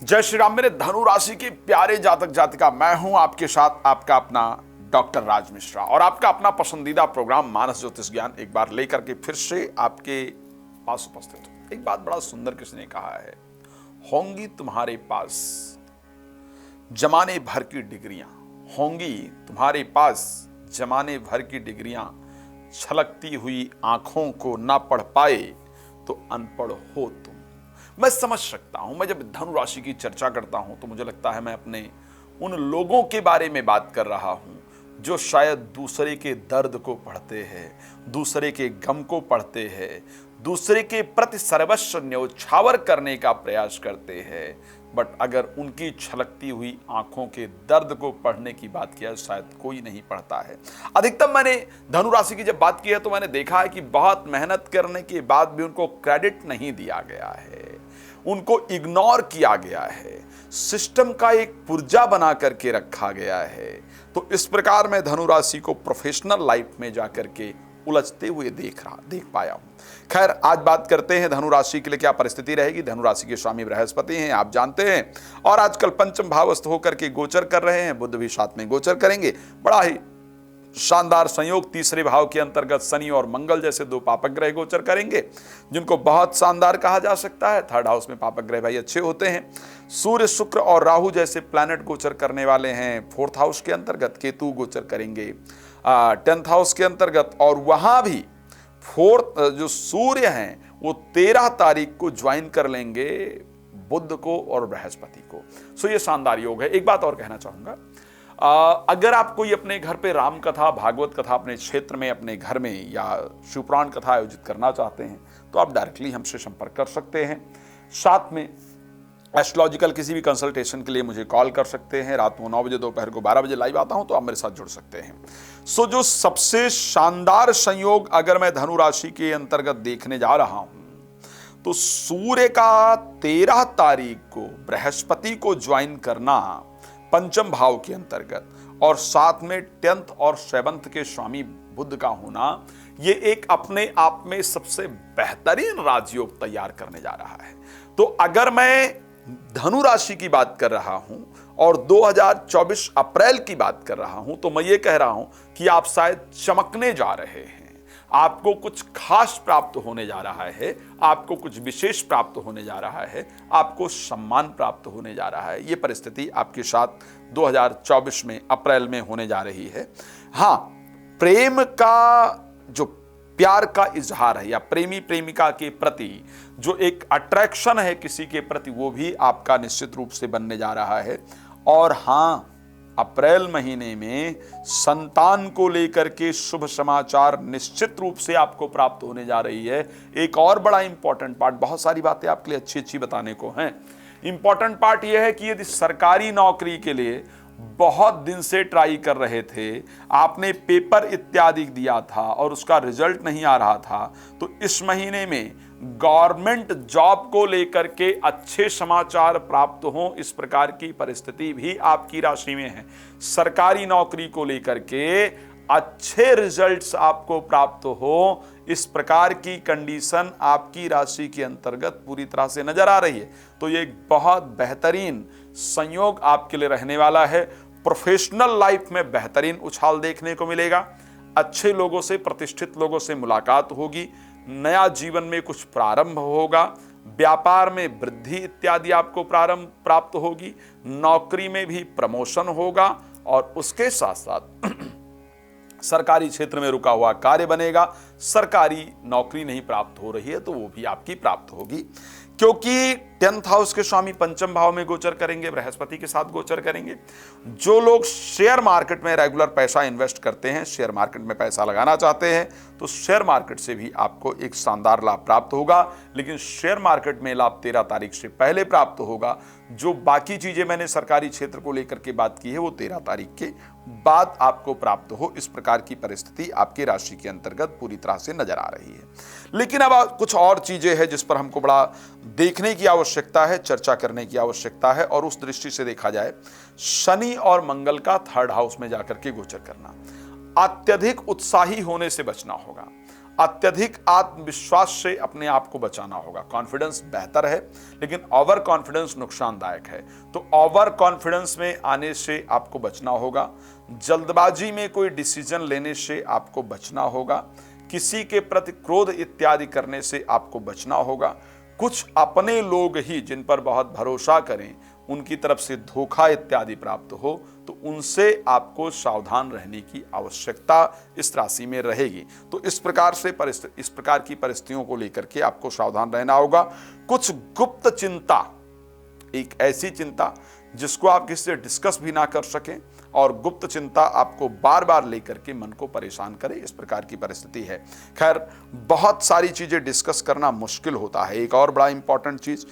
जय श्री राम। मेरे धनु राशि के प्यारे जातक जातिका, मैं हूं आपके साथ आपका अपना डॉक्टर राज मिश्रा और आपका अपना पसंदीदा प्रोग्राम मानस ज्योतिष ज्ञान एक बार लेकर के फिर से आपके पास उपस्थित हूं। एक बात बड़ा सुंदर किसी ने कहा है, होंगी तुम्हारे पास जमाने भर की डिग्रियां, होंगी तुम्हारे पास जमाने भर की डिग्रियां, छलकती हुई आंखों को ना पढ़ पाए तो अनपढ़ हो तुम। मैं समझ सकता हूं, मैं जब धनु राशि की चर्चा करता हूं तो मुझे लगता है मैं अपने उन लोगों के बारे में बात कर रहा हूं जो शायद दूसरे के दर्द को पढ़ते हैं, दूसरे के गम को पढ़ते हैं, दूसरे के प्रति सर्वस्व न्यौछावर करने का प्रयास करते हैं। बट अगर उनकी छलकती हुई आंखों के दर्द को पढ़ने की बात किया शायद कोई नहीं पढ़ता है। अधिकतम मैंने धनु राशि की जब बात की है तो मैंने देखा है कि बहुत मेहनत करने के बाद भी उनको क्रेडिट नहीं दिया गया है, उनको इग्नोर किया गया है, सिस्टम का एक पुर्जा बना करके रखा गया है। तो इस प्रकार मैं धनु राशि को प्रोफेशनल लाइफ में जाकर के उलझते हुए देख पाया हूं। खैर, आज बात करते हैं धनु राशि के लिए क्या परिस्थिति रहेगी। धनु राशि के स्वामी बृहस्पति हैं, आप जानते हैं, और आजकल पंचम भावस्थ होकर के गोचर कर रहे हैं। बुध भी साथ में गोचर करेंगे। बड़ा ही शानदार संयोग, तीसरे भाव के अंतर्गत शनि और मंगल जैसे दो पापक ग्रह गोचर करेंगे, जिनको बहुत शानदार कहा जा सकता है। थर्ड हाउस में पापक ग्रह भाई अच्छे होते हैं। सूर्य, शुक्र और राहु जैसे प्लैनेट गोचर करने वाले हैं। फोर्थ हाउस के अंतर्गत केतु गोचर करेंगे 10th हाउस के अंतर्गत, और वहां भी फोर्थ जो सूर्य हैं वो 13 तारीख को ज्वाइन कर लेंगे बुध को और बृहस्पति को। सो ये शानदार योग है। एक बात और कहना चाहूंगा, अगर आप कोई अपने घर पे राम कथा, भागवत कथा अपने क्षेत्र में, अपने घर में या शिवपुराण कथा आयोजित करना चाहते हैं तो आप डायरेक्टली हमसे संपर्क कर सकते हैं। साथ में एस्ट्रोलॉजिकल किसी भी कंसल्टेशन के लिए मुझे कॉल कर सकते हैं। रात को 9 बजे, दोपहर को 12 बजे लाइव आता हूं तो आप मेरे साथ जुड़ सकते हैं। सो जो सबसे शानदार संयोग अगर मैं धनु राशि के अंतर्गत देखने जा रहा हूं तो सूर्य का 13 तारीख को बृहस्पति को ज्वाइन करना पंचम भाव के अंतर्गत, और साथ में 10th और 7th के स्वामी बुध का होना, ये एक अपने आप में सबसे बेहतरीन राजयोग तैयार करने जा रहा है। तो अगर मैं धनु राशि की बात कर रहा हूं और 2024 अप्रैल की बात कर रहा हूं तो मैं ये कह रहा हूं कि आप शायद चमकने जा रहे हैं, आपको कुछ खास प्राप्त होने जा रहा है, आपको कुछ विशेष प्राप्त होने जा रहा है, आपको सम्मान प्राप्त होने जा रहा है। ये परिस्थिति आपके साथ 2024 में अप्रैल में होने जा रही है। हाँ, प्रेम का जो प्यार का इजहार है या प्रेमी प्रेमिका के प्रति जो एक अट्रैक्शन है किसी के प्रति, वो भी आपका निश्चित रूप से बनने जा रहा है। और हाँ, अप्रैल महीने में संतान को लेकर के शुभ समाचार निश्चित रूप से आपको प्राप्त होने जा रही है। एक और बड़ा इंपॉर्टेंट पार्ट, बहुत सारी बातें आपके लिए अच्छी अच्छी बताने को हैं। इंपॉर्टेंट पार्ट यह है कि यदि सरकारी नौकरी के लिए बहुत दिन से ट्राई कर रहे थे, आपने पेपर इत्यादि दिया था और उसका रिजल्ट नहीं आ रहा था, तो इस महीने में गवर्नमेंट जॉब को लेकर के अच्छे समाचार प्राप्त हों, इस प्रकार की परिस्थिति भी आपकी राशि में है। सरकारी नौकरी को लेकर के अच्छे रिजल्ट्स आपको प्राप्त हो, इस प्रकार की कंडीशन आपकी राशि के अंतर्गत पूरी तरह से नजर आ रही है। तो ये एक बहुत बेहतरीन संयोग आपके लिए रहने वाला है। प्रोफेशनल लाइफ में बेहतरीन उछाल देखने को मिलेगा, अच्छे लोगों से, प्रतिष्ठित लोगों से मुलाकात होगी, नया जीवन में कुछ प्रारंभ होगा, व्यापार में वृद्धि इत्यादि आपको प्राप्त होगी, नौकरी में भी प्रमोशन होगा, और उसके साथ साथ सरकारी क्षेत्र में रुका हुआ कार्य बनेगा। सरकारी नौकरी नहीं प्राप्त हो रही है तो वो भी आपकी प्राप्त होगी, क्योंकि 10th हाउस के स्वामी पंचम भाव में गोचर करेंगे, बृहस्पति के साथ गोचर करेंगे। जो लोग शेयर मार्केट में रेगुलर पैसा इन्वेस्ट करते हैं, शेयर मार्केट में पैसा लगाना चाहते हैं, तो शेयर मार्केट से भी आपको एक शानदार लाभ प्राप्त होगा। लेकिन शेयर मार्केट में लाभ 13 तारीख से पहले प्राप्त होगा। जो बाकी चीजें मैंने सरकारी क्षेत्र को लेकर के बात की है वो 13 तारीख के बाद आपको प्राप्त हो। इस प्रकार की परिस्थिति आपकी राशि के अंतर्गत पूरी तरह से नजर आ रही है। लेकिन अब कुछ और चीजें हैं जिस पर हमको बड़ा देखने की आवश्यकता है, चर्चा करने की आवश्यकता है। और उस दृष्टि से देखा जाए, शनि और मंगल का 3rd हाउस में जाकर के गोचर करना, अत्यधिक उत्साही होने से बचना होगा। अत्यधिक आत्मविश्वास से अपने आप को बचाना होगा। कॉन्फिडेंस बेहतर है, लेकिन ओवर कॉन्फिडेंस नुकसानदायक है। तो ओवर कॉन्फिडेंस में आने से आपको बचना होगा। जल्दबाजी में कोई डिसीजन लेने से आपको बचना होगा। किसी के प्रति क्रोध इत्यादि करने से आपको बचना होगा। कुछ अपने लोग ही जिन पर बहुत भरोसा करें, उनकी तरफ से धोखा इत्यादि प्राप्त हो तो उनसे आपको सावधान रहने की आवश्यकता इस राशि में रहेगी। तो इस प्रकार की परिस्थितियों को लेकर के आपको सावधान रहना होगा। कुछ गुप्त चिंता, एक ऐसी चिंता जिसको आप किसी से डिस्कस भी ना कर सकें और गुप्त चिंता आपको बार बार लेकर के मन को परेशान करे, इस प्रकार की परिस्थिति है। खैर, बहुत सारी चीजें डिस्कस करना मुश्किल होता है। एक और बड़ा इंपॉर्टेंट चीज,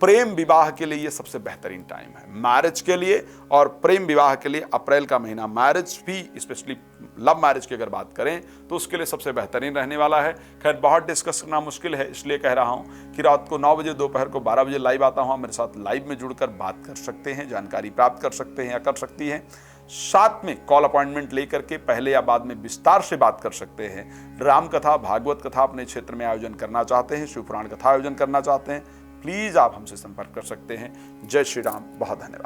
प्रेम विवाह के लिए ये सबसे बेहतरीन टाइम है। मैरिज के लिए और प्रेम विवाह के लिए अप्रैल का महीना, मैरिज भी स्पेशली लव मैरिज की अगर बात करें तो उसके लिए सबसे बेहतरीन रहने वाला है। खैर, बहुत डिस्कस करना मुश्किल है, इसलिए कह रहा हूं कि रात को 9 बजे, दोपहर को 12 बजे लाइव आता हूं। मेरे साथ लाइव में जुड़कर बात कर सकते हैं, जानकारी प्राप्त कर सकते हैं या कर सकती हैं। साथ में कॉल अपॉइंटमेंट लेकर के पहले या बाद में विस्तार से बात कर सकते हैं। राम कथा, भागवत कथा अपने क्षेत्र में आयोजन करना चाहते हैं, शिव पुराण कथा आयोजन करना चाहते हैं, प्लीज आप हमसे संपर्क कर सकते हैं। जय श्री राम, बहुत धन्यवाद।